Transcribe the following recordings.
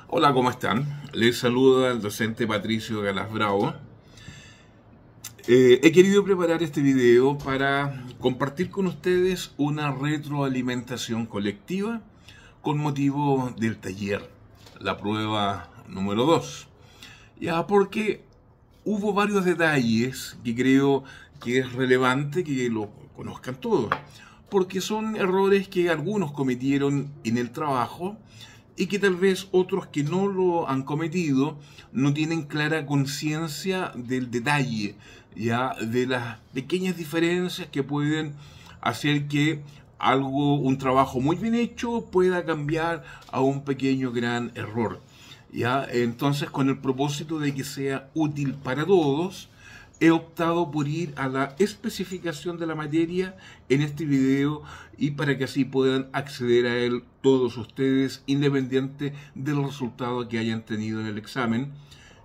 Hola, ¿cómo están? Les saluda el docente Patricio Galas Bravo. He querido preparar este video para compartir con ustedes una retroalimentación colectiva con motivo del taller, la prueba número 2. Ya, porque hubo varios detalles que creo que es relevante que lo conozcan todos, porque son errores que algunos cometieron en el trabajo y que tal vez otros que no lo han cometido no tienen clara conciencia del detalle, ya de las pequeñas diferencias que pueden hacer que un trabajo muy bien hecho pueda cambiar a un pequeño gran error. ¿Ya? Entonces, con el propósito de que sea útil para todos, he optado por ir a la especificación de la materia en este video y para que así puedan acceder a él todos ustedes, independiente del resultado que hayan tenido en el examen,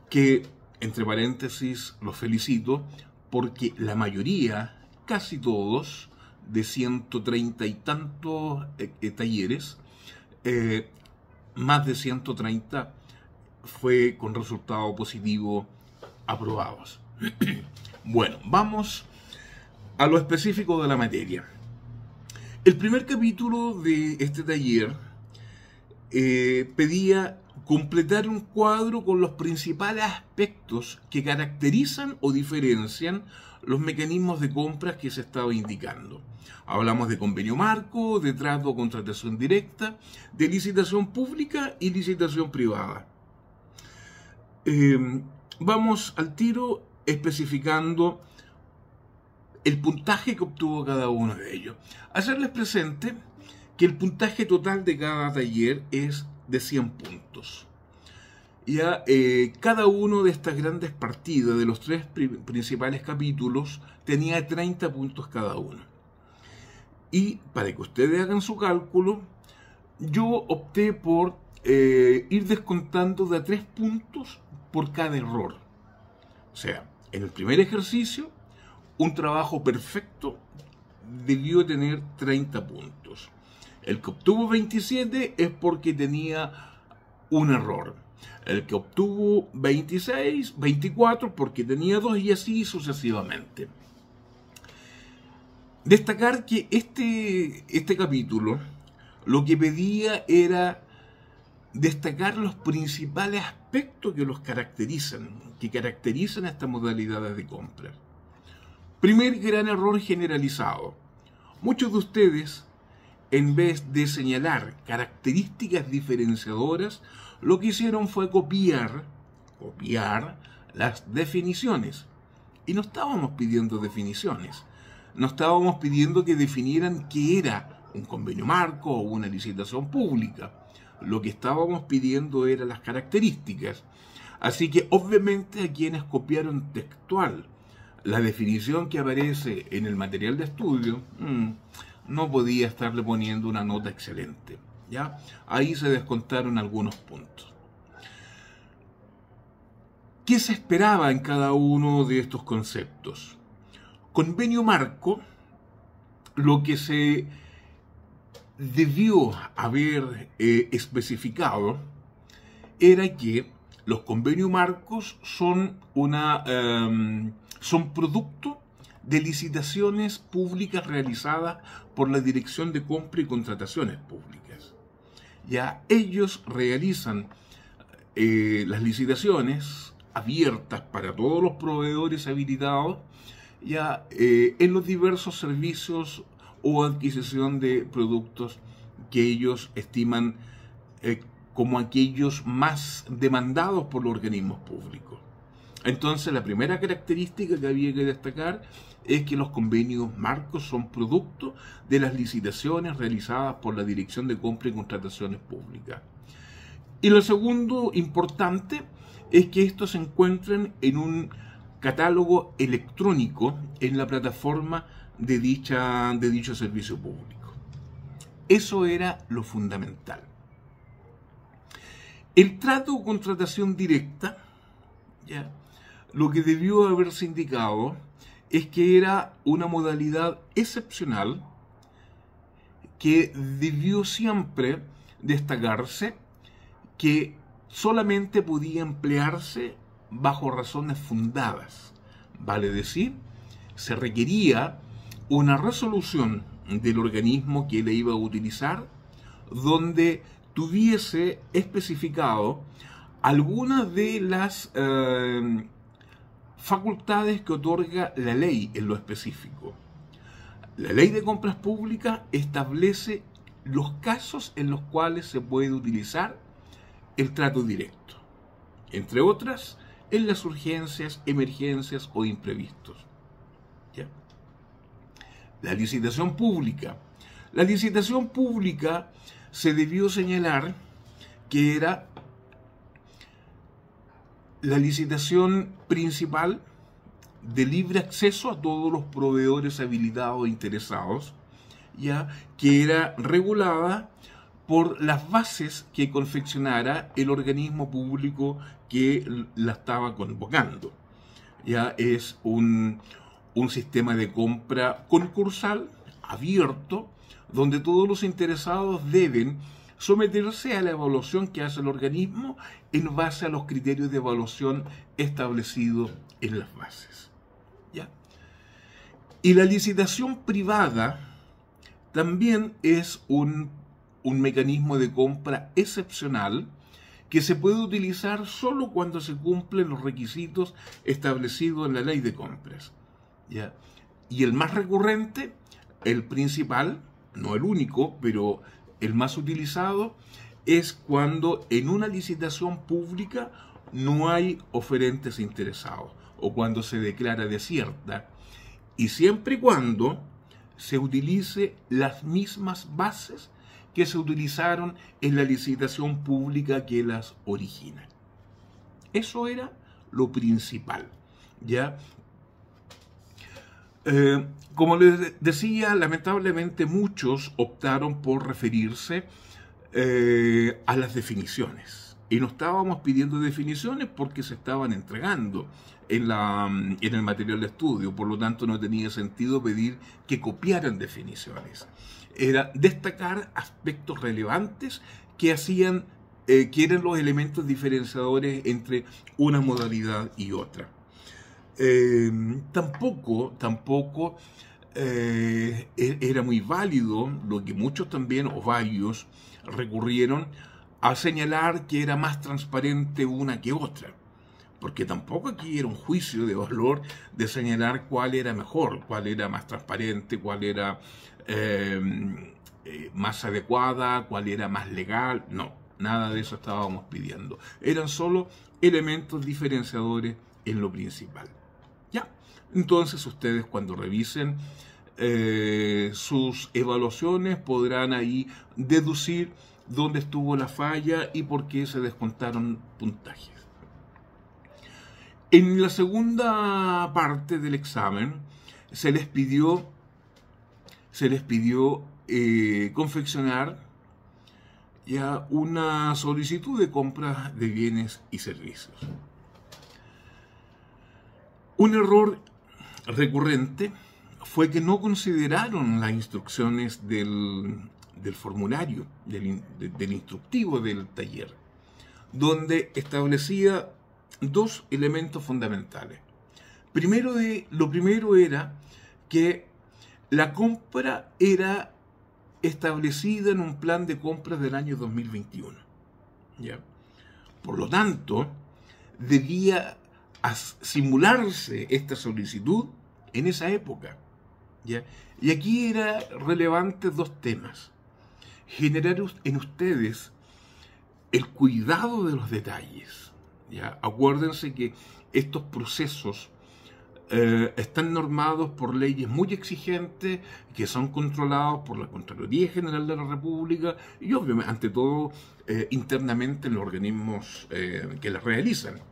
que, entre paréntesis, los felicito, porque la mayoría, casi todos, de 130 y tantos talleres, más de 130 fue con resultado positivo aprobados. Bueno, vamos a lo específico de la materia. El primer capítulo de este taller pedía completar un cuadro con los principales aspectos que caracterizan o diferencian los mecanismos de compras que se estaba indicando. Hablamos de convenio marco, de trato o contratación directa, de licitación pública y licitación privada. Vamos al tiro especificando el puntaje que obtuvo cada uno de ellos. Hacerles presente que el puntaje total de cada taller es de 100 puntos. Ya cada uno de estas grandes partidas de los tres principales capítulos tenía 30 puntos cada uno. Y para que ustedes hagan su cálculo, yo opté por ir descontando de a 3 puntos por cada error. O sea, en el primer ejercicio, un trabajo perfecto debió tener 30 puntos. El que obtuvo 27 es porque tenía un error. El que obtuvo 26, 24 porque tenía 2 y así sucesivamente. Destacar que este capítulo lo que pedía era destacar los principales aspectos que los caracterizan, estas modalidades de compra. Primer gran error generalizado. Muchos de ustedes, en vez de señalar características diferenciadoras, lo que hicieron fue copiar las definiciones. Y no estábamos pidiendo definiciones. No estábamos pidiendo que definieran qué era un convenio marco o una licitación pública. Lo que estábamos pidiendo eran las características. Así que obviamente a quienes copiaron textual la definición que aparece en el material de estudio, no podía estarle poniendo una nota excelente. ¿Ya? Ahí se descontaron algunos puntos. ¿Qué se esperaba en cada uno de estos conceptos? Convenio marco, lo que se debió haber especificado era que los convenios marcos son producto de licitaciones públicas realizadas por la Dirección de Compra y Contrataciones Públicas. Ya ellos realizan las licitaciones abiertas para todos los proveedores habilitados ya en los diversos servicios o adquisición de productos que ellos estiman como aquellos más demandados por los organismos públicos. Entonces, la primera característica que había que destacar es que los convenios marcos son producto de las licitaciones realizadas por la Dirección de Compra y Contrataciones Públicas. Y lo segundo importante es que estos se encuentran en un catálogo electrónico en la plataforma de dicho servicio público. Eso era lo fundamental. El trato o contratación directa, ¿ya? Lo que debió haberse indicado es que era una modalidad excepcional que debió siempre destacarse que solamente podía emplearse bajo razones fundadas. Vale decir, se requería una resolución del organismo que le iba a utilizar donde tuviese especificado algunas de las facultades que otorga la ley en lo específico. La ley de compras públicas establece los casos en los cuales se puede utilizar el trato directo, entre otras, en las urgencias, emergencias o imprevistos. ¿Ya? La licitación pública. La licitación pública se debió señalar que era la licitación principal de libre acceso a todos los proveedores habilitados e interesados, ya que era regulada por las bases que confeccionara el organismo público que la estaba convocando. Ya es un sistema de compra concursal, abierto, donde todos los interesados deben someterse a la evaluación que hace el organismo en base a los criterios de evaluación establecidos en las bases. ¿Ya? Y la licitación privada también es un mecanismo de compra excepcional que se puede utilizar solo cuando se cumplen los requisitos establecidos en la ley de compras. ¿Ya? Y el más recurrente, el principal, no el único, pero el más utilizado, es cuando en una licitación pública no hay oferentes interesados o cuando se declara desierta, y siempre y cuando se utilice las mismas bases que se utilizaron en la licitación pública que las origina. Eso era lo principal, ¿ya? Como les decía, lamentablemente muchos optaron por referirse a las definiciones. Y no estábamos pidiendo definiciones porque se estaban entregando en el material de estudio. Por lo tanto, no tenía sentido pedir que copiaran definiciones. Era destacar aspectos relevantes que hacían, que eran los elementos diferenciadores entre una modalidad y otra. Tampoco era muy válido lo que muchos también, o varios, recurrieron a señalar que era más transparente una que otra, porque tampoco aquí era un juicio de valor de señalar cuál era mejor, cuál era más transparente, cuál era más adecuada, cuál era más legal. No, nada de eso estábamos pidiendo. Eran solo elementos diferenciadores en lo principal. Ya, entonces ustedes cuando revisen sus evaluaciones podrán ahí deducir dónde estuvo la falla y por qué se descontaron puntajes. En la segunda parte del examen se les pidió confeccionar ya una solicitud de compra de bienes y servicios. Un error recurrente fue que no consideraron las instrucciones del formulario, del instructivo del taller, donde establecía dos elementos fundamentales. Lo primero era que la compra era establecida en un plan de compras del año 2021. ¿Ya? Por lo tanto, debía simularse esta solicitud en esa época. ¿Ya? Y aquí era relevante dos temas. Generar en ustedes el cuidado de los detalles. ¿Ya? Acuérdense que estos procesos están normados por leyes muy exigentes que son controlados por la Contraloría General de la República y obviamente, ante todo, internamente en los organismos que las realizan.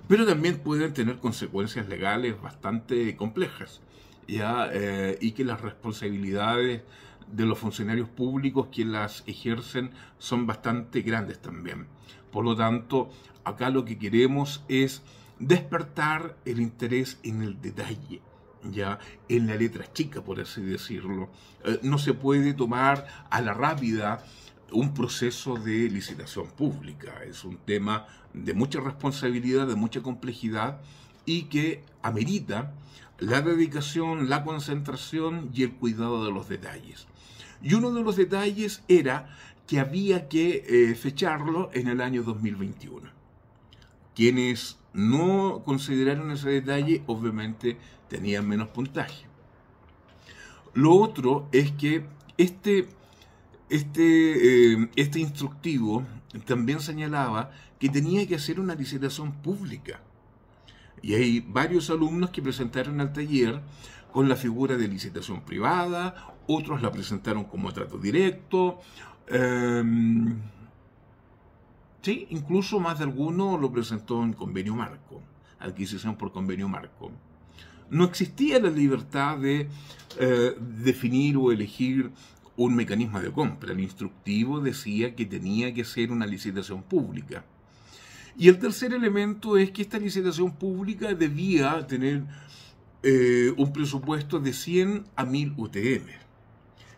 Pero también pueden tener consecuencias legales bastante complejas, ¿ya? Y que las responsabilidades de los funcionarios públicos que las ejercen son bastante grandes también. Por lo tanto, acá lo que queremos es despertar el interés en el detalle, ya en la letra chica, por así decirlo. No se puede tomar a la rápida un proceso de licitación pública. Es un tema de mucha responsabilidad, de mucha complejidad y que amerita la dedicación, la concentración y el cuidado de los detalles. Y uno de los detalles era que había que fecharlo en el año 2021. Quienes no consideraron ese detalle, obviamente, tenían menos puntaje. Lo otro es que este instructivo también señalaba que tenía que hacer una licitación pública. Y hay varios alumnos que presentaron al taller con la figura de licitación privada, otros la presentaron como trato directo, sí, incluso más de alguno lo presentó en convenio marco, adquisición por convenio marco. No existía la libertad de definir o elegir un mecanismo de compra. El instructivo decía que tenía que ser una licitación pública. Y el tercer elemento es que esta licitación pública debía tener un presupuesto de 100 a 1000 UTM.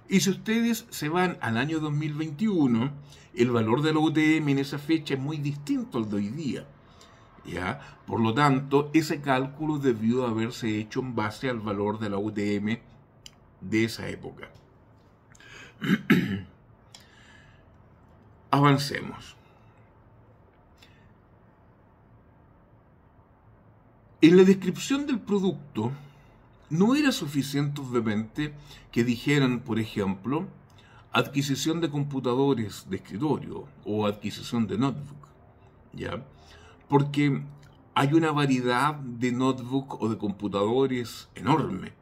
Y si ustedes se van al año 2021, el valor de la UTM en esa fecha es muy distinto al de hoy día. ¿Ya? Por lo tanto, ese cálculo debió haberse hecho en base al valor de la UTM de esa época. Avancemos. En la descripción del producto no era suficiente, obviamente, que dijeran, por ejemplo, adquisición de computadores de escritorio o adquisición de notebook, ¿ya? Porque hay una variedad de notebook o de computadores enorme.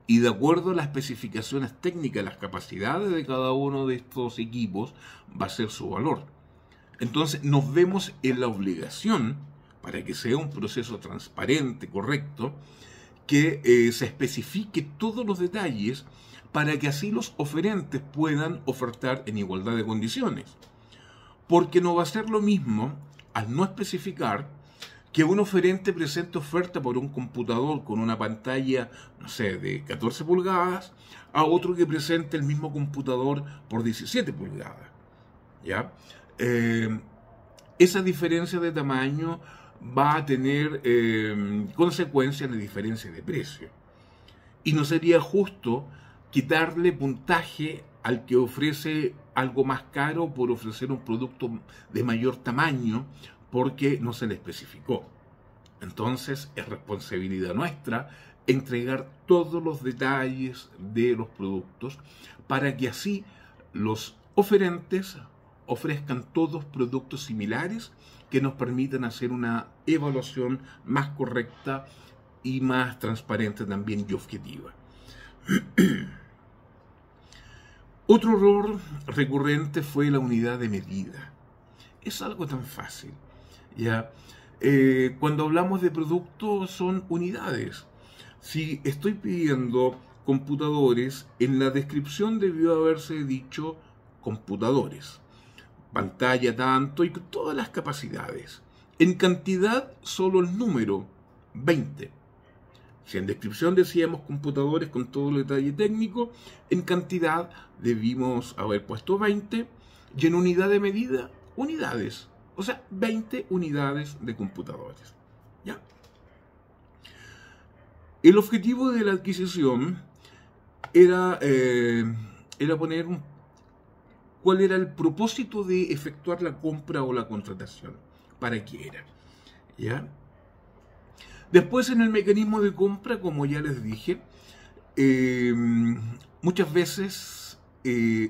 Y de acuerdo a las especificaciones técnicas, las capacidades de cada uno de estos equipos, va a ser su valor. Entonces nos vemos en la obligación, para que sea un proceso transparente, correcto, que se especifique todos los detalles para que así los oferentes puedan ofertar en igualdad de condiciones. Porque no va a ser lo mismo, al no especificar, que un oferente presente oferta por un computador con una pantalla, no sé, de 14 pulgadas, a otro que presente el mismo computador por 17 pulgadas. ¿Ya? Esa diferencia de tamaño va a tener consecuencias de diferencia de precio. Y no sería justo quitarle puntaje al que ofrece algo más caro por ofrecer un producto de mayor tamaño porque no se le especificó. Entonces es responsabilidad nuestra entregar todos los detalles de los productos para que así los oferentes ofrezcan todos productos similares que nos permitan hacer una evaluación más correcta y más transparente también y objetiva. Otro error recurrente fue la unidad de medida. Es algo tan fácil, ¿ya? Cuando hablamos de productos son unidades. Si estoy pidiendo computadores, en la descripción debió haberse dicho computadores, pantalla tanto y todas las capacidades. En cantidad solo el número 20. Si en descripción decíamos computadores con todo el detalle técnico, en cantidad debimos haber puesto 20 y en unidad de medida, unidades. O sea, 20 unidades de computadores. ¿Ya? El objetivo de la adquisición era poner cuál era el propósito de efectuar la compra o la contratación. ¿Para qué era? ¿Ya? Después, en el mecanismo de compra, como ya les dije, muchas veces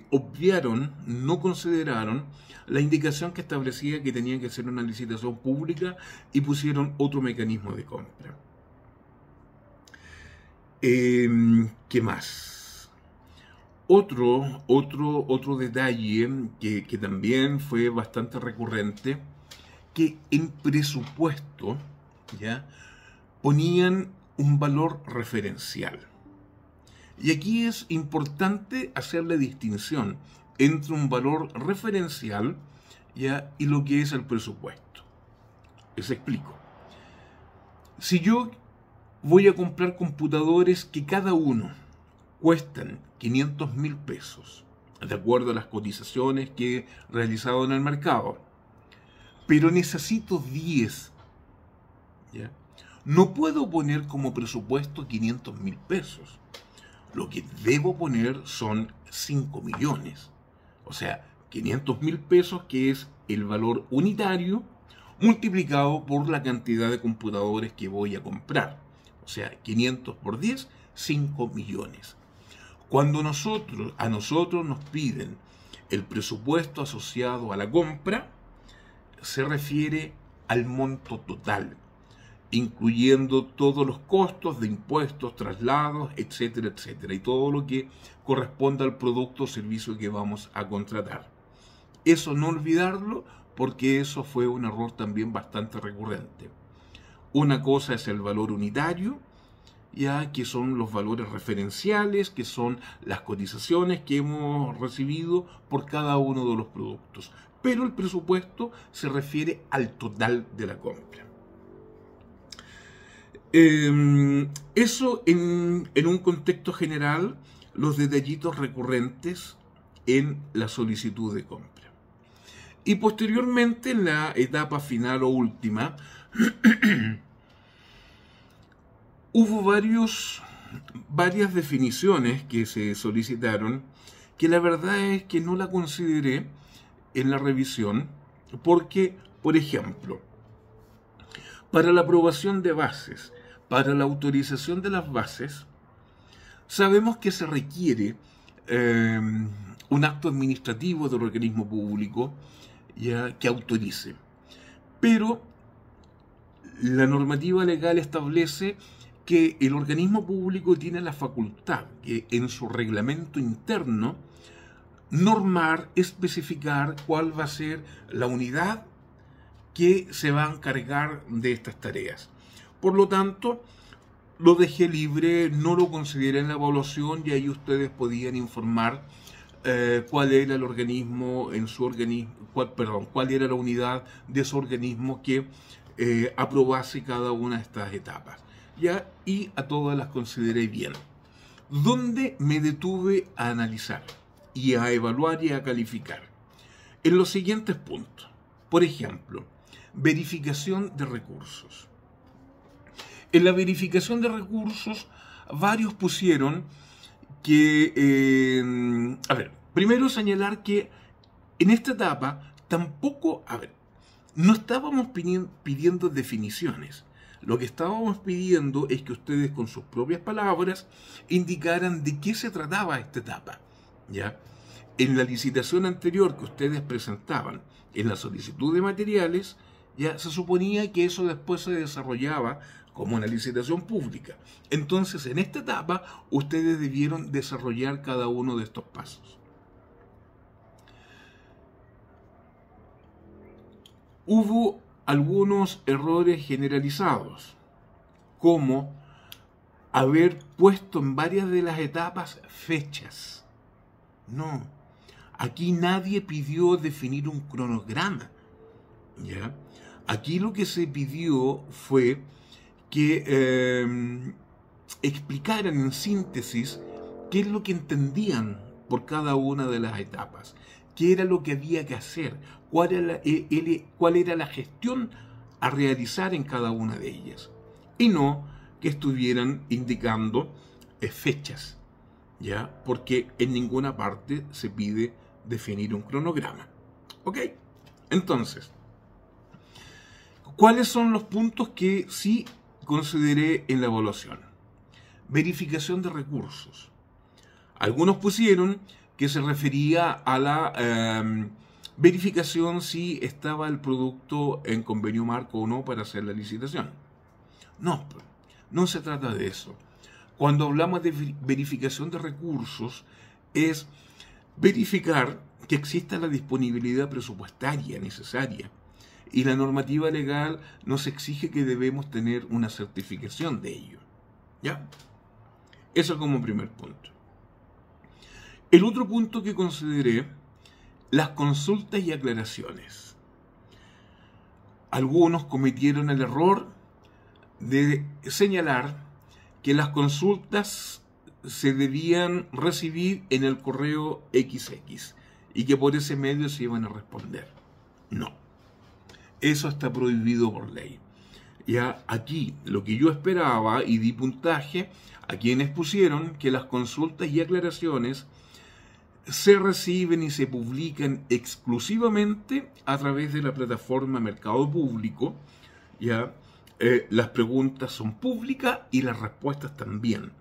obviaron, no consideraron la indicación que establecía que tenía que ser una licitación pública y pusieron otro mecanismo de compra. ¿Qué más? Otro detalle que también fue bastante recurrente, que en presupuesto, ¿ya?, ponían un valor referencial. Y aquí es importante hacer la distinción entre un valor referencial, ¿ya?, y lo que es el presupuesto. Les explico. Si yo voy a comprar computadores que cada uno cuestan 500.000 pesos de acuerdo a las cotizaciones que he realizado en el mercado. Pero necesito 10. ¿Ya? No puedo poner como presupuesto 500.000 pesos. Lo que debo poner son 5 millones. O sea, 500.000 pesos, que es el valor unitario, multiplicado por la cantidad de computadores que voy a comprar. O sea, 500 por 10, 5 millones. Cuando a nosotros nos piden el presupuesto asociado a la compra, se refiere al monto total, incluyendo todos los costos de impuestos, traslados, etcétera, etcétera, y todo lo que corresponda al producto o servicio que vamos a contratar. Eso no olvidarlo, porque eso fue un error también bastante recurrente. Una cosa es el valor unitario, ya que son los valores referenciales, que son las cotizaciones que hemos recibido por cada uno de los productos. Pero el presupuesto se refiere al total de la compra. Eso en un contexto general, los detallitos recurrentes en la solicitud de compra. Y posteriormente, en la etapa final o última, hubo varias definiciones que se solicitaron, que la verdad es que no la consideré en la revisión, porque, por ejemplo, para la aprobación de bases, para la autorización de las bases, sabemos que se requiere un acto administrativo del organismo público ya que autorice. Pero la normativa legal establece que el organismo público tiene la facultad, que en su reglamento interno, normar, especificar cuál va a ser la unidad que se va a encargar de estas tareas. Por lo tanto, lo dejé libre, no lo consideré en la evaluación, y ahí ustedes podían informar cuál era el organismo en su organismo, cuál era la unidad de su organismo que aprobase cada una de estas etapas. ¿Ya? Y a todas las consideré bien. ¿Dónde me detuve a analizar y a evaluar y a calificar? En los siguientes puntos. Por ejemplo, verificación de recursos. En la verificación de recursos, varios pusieron que, primero señalar que en esta etapa tampoco, no estábamos pidiendo definiciones. Lo que estábamos pidiendo es que ustedes, con sus propias palabras, indicaran de qué se trataba esta etapa. ¿Ya? En la licitación anterior que ustedes presentaban, en la solicitud de materiales, ya se suponía que eso después se desarrollaba como una licitación pública. Entonces, en esta etapa, ustedes debieron desarrollar cada uno de estos pasos. Hubo algunos errores generalizados, como haber puesto en varias de las etapas fechas. No, aquí nadie pidió definir un cronograma. ¿Ya? Aquí lo que se pidió fue que explicaran en síntesis qué es lo que entendían por cada una de las etapas, qué era lo que había que hacer, cuál era la gestión a realizar en cada una de ellas, y no que estuvieran indicando fechas, ¿ya? Porque en ninguna parte se pide definir un cronograma. ¿Ok? Entonces, ¿cuáles son los puntos que sí consideré en la evaluación? Verificación de recursos. Algunos pusieron que se refería a la verificación si estaba el producto en convenio marco o no para hacer la licitación. No, no se trata de eso. Cuando hablamos de verificación de recursos, es verificar que exista la disponibilidad presupuestaria necesaria. Y la normativa legal nos exige que debemos tener una certificación de ello. ¿Ya? Eso como primer punto. El otro punto que consideré, las consultas y aclaraciones. Algunos cometieron el error de señalar que las consultas se debían recibir en el correo XX y que por ese medio se iban a responder. No, eso está prohibido por ley. Ya aquí lo que yo esperaba y di puntaje a quienes pusieron que las consultas y aclaraciones se reciben y se publican exclusivamente a través de la plataforma Mercado Público. Ya las preguntas son públicas y las respuestas también,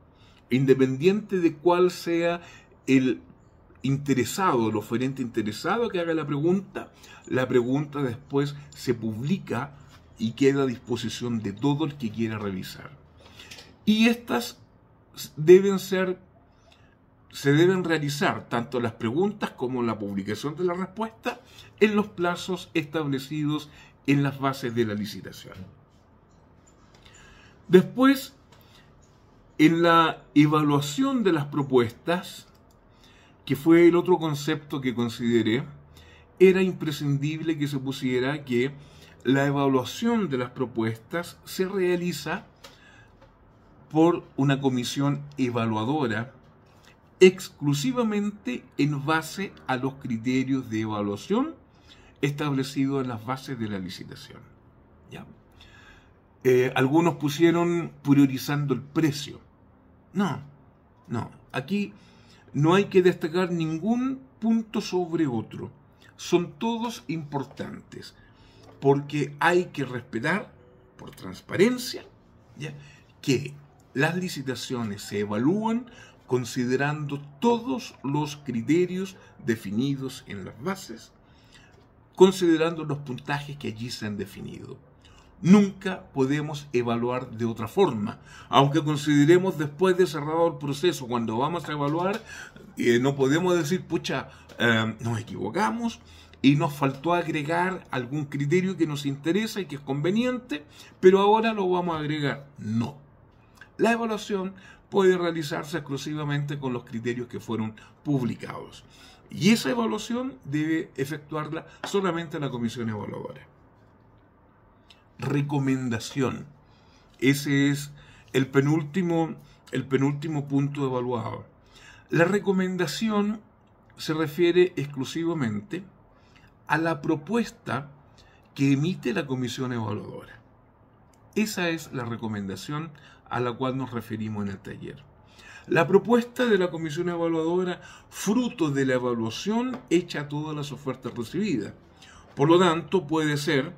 independiente de cuál sea el interesado, el oferente interesado que haga la pregunta después se publica y queda a disposición de todo el que quiera revisar. Y estas se deben realizar tanto las preguntas como la publicación de la respuesta en los plazos establecidos en las bases de la licitación. Después, en la evaluación de las propuestas, que fue el otro concepto que consideré, era imprescindible que se pusiera que la evaluación de las propuestas se realiza por una comisión evaluadora exclusivamente en base a los criterios de evaluación establecidos en las bases de la licitación. ¿Ya? Algunos pusieron priorizando el precio. No. Aquí no hay que destacar ningún punto sobre otro. Son todos importantes, porque hay que respetar, por transparencia, ¿ya?, que las licitaciones se evalúan considerando todos los criterios definidos en las bases, considerando los puntajes que allí se han definido. Nunca podemos evaluar de otra forma, aunque consideremos después de cerrado el proceso, cuando vamos a evaluar, no podemos decir, pucha, nos equivocamos y nos faltó agregar algún criterio que nos interesa y que es conveniente, pero ahora lo vamos a agregar. No. La evaluación puede realizarse exclusivamente con los criterios que fueron publicados. Y esa evaluación debe efectuarla solamente la comisión evaluadora. Recomendación. Ese es el penúltimo punto evaluado. La recomendación se refiere exclusivamente a la propuesta que emite la comisión evaluadora. Esa es la recomendación a la cual nos referimos en el taller. La propuesta de la comisión evaluadora, fruto de la evaluación hecha a todas las ofertas recibidas. Por lo tanto, puede ser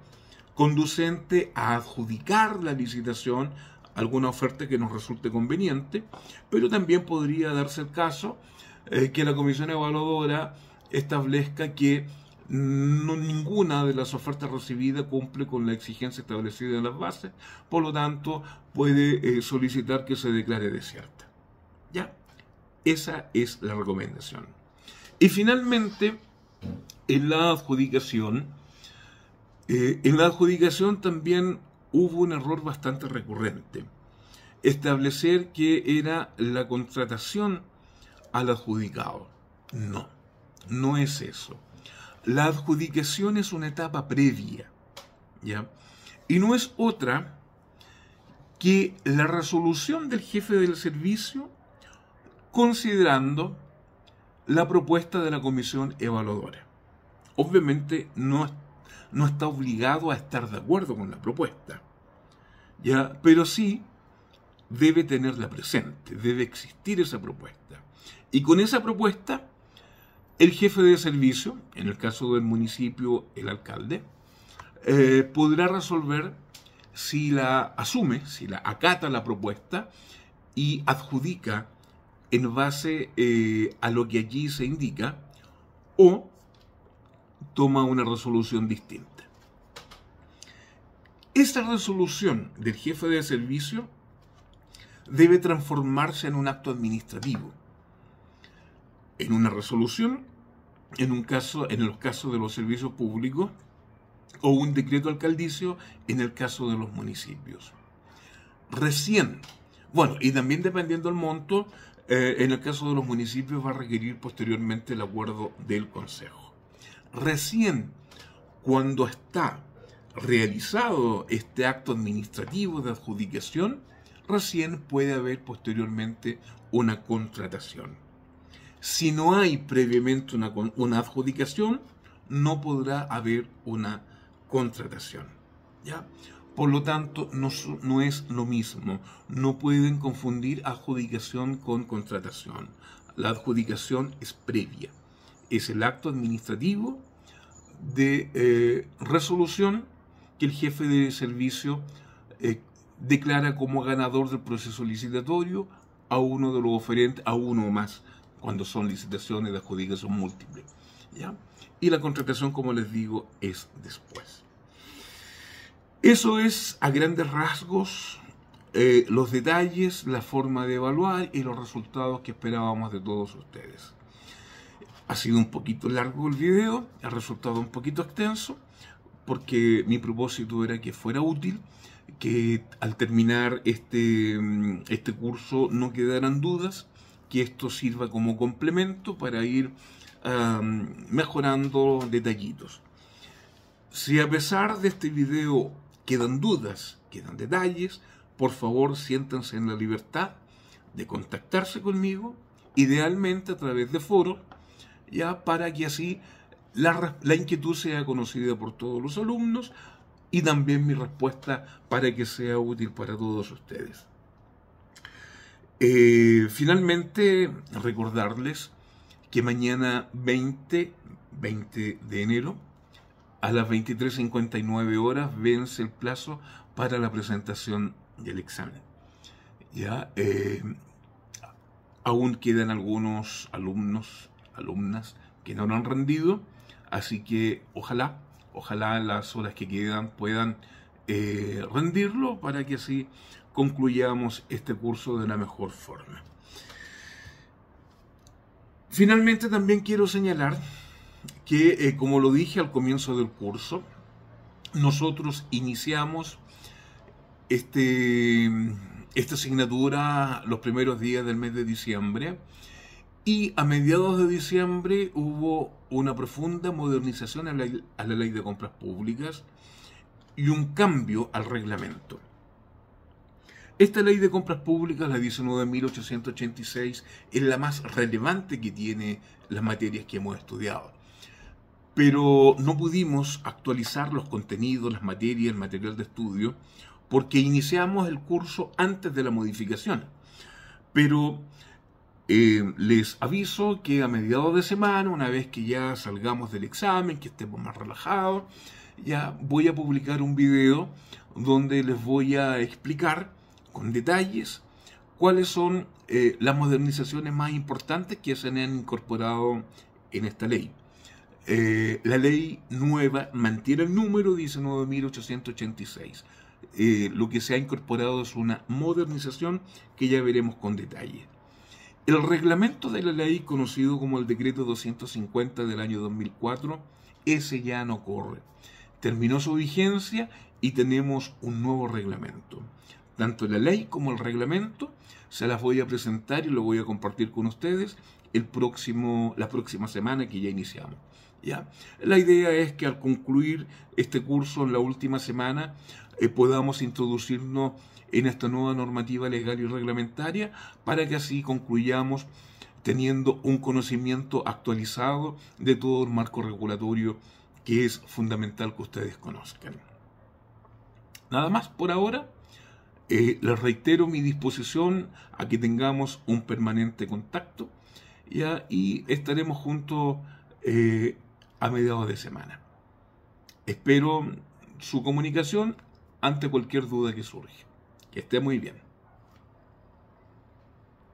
conducente a adjudicar la licitación a alguna oferta que nos resulte conveniente, pero también podría darse el caso que la comisión evaluadora establezca que ninguna de las ofertas recibidas cumple con la exigencia establecida en las bases, por lo tanto puede solicitar que se declare desierta. ¿Ya? Esa es la recomendación. Y finalmente, en la adjudicación también hubo un error bastante recurrente. Establecer que era la contratación al adjudicado. No es eso. La adjudicación es una etapa previa, ¿ya? Y no es otra que la resolución del jefe del servicio considerando la propuesta de la comisión evaluadora. Obviamente no está obligado a estar de acuerdo con la propuesta, ¿ya? Pero sí debe tenerla presente, debe existir esa propuesta. Y con esa propuesta, el jefe de servicio, en el caso del municipio, el alcalde, podrá resolver si la asume, si la acata la propuesta y adjudica en base a lo que allí se indica, o toma una resolución distinta. Esa resolución del jefe de servicio debe transformarse en un acto administrativo, en una resolución, en los casos de los servicios públicos, o un decreto alcaldicio en el caso de los municipios. Recién, y también dependiendo del monto, en el caso de los municipios va a requerir posteriormente el acuerdo del Consejo. Recién, cuando está realizado este acto administrativo de adjudicación, recién puede haber posteriormente una contratación. Si no hay previamente una adjudicación, no podrá haber una contratación, ¿ya? Por lo tanto, no es lo mismo. No pueden confundir adjudicación con contratación. La adjudicación es previa. Es el acto administrativo de resolución que el jefe de servicio declara como ganador del proceso licitatorio a uno de los oferentes, a uno o más, cuando son licitaciones de adjudicación múltiple, ¿ya? Y la contratación, como les digo, es después. Eso es, a grandes rasgos, los detalles, la forma de evaluar y los resultados que esperábamos de todos ustedes. Ha sido un poquito largo el video, ha resultado un poquito extenso, porque mi propósito era que fuera útil, que al terminar este curso no quedaran dudas, que esto sirva como complemento para ir mejorando detallitos. Si a pesar de este video quedan dudas, quedan detalles, por favor siéntanse en la libertad de contactarse conmigo, idealmente a través de foros, ya para que así la inquietud sea conocida por todos los alumnos y también mi respuesta para que sea útil para todos ustedes. Finalmente, recordarles que mañana 20 de enero a las 23:59 horas vence el plazo para la presentación del examen. Ya, aún quedan algunos alumnas que no lo han rendido, así que ojalá las horas que quedan puedan rendirlo para que así concluyamos este curso de la mejor forma. Finalmente también quiero señalar que, como lo dije al comienzo del curso, nosotros iniciamos esta asignatura los primeros días del mes de diciembre y a mediados de diciembre hubo una profunda modernización a la ley de compras públicas y un cambio al reglamento. Esta ley de compras públicas, la 19.886, es la más relevante que tiene las materias que hemos estudiado. Pero no pudimos actualizar los contenidos, las materias, el material de estudio, porque iniciamos el curso antes de la modificación. Pero les aviso que a mediados de semana, una vez que ya salgamos del examen, que estemos más relajados, ya voy a publicar un video donde les voy a explicar con detalles cuáles son las modernizaciones más importantes que se han incorporado en esta ley. La ley nueva mantiene el número 19.886. Lo que se ha incorporado es una modernización que ya veremos con detalle. El reglamento de la ley, conocido como el Decreto 250 del año 2004, ese ya no corre. Terminó su vigencia y tenemos un nuevo reglamento. Tanto la ley como el reglamento se las voy a presentar y lo voy a compartir con ustedes la próxima semana que ya iniciamos. ¿Ya? La idea es que al concluir este curso en la última semana podamos introducirnos en esta nueva normativa legal y reglamentaria para que así concluyamos teniendo un conocimiento actualizado de todo el marco regulatorio que es fundamental que ustedes conozcan. Nada más por ahora. Les reitero mi disposición a que tengamos un permanente contacto, ¿ya? Y estaremos juntos a mediados de semana. Espero su comunicación ante cualquier duda que surja. Que esté muy bien.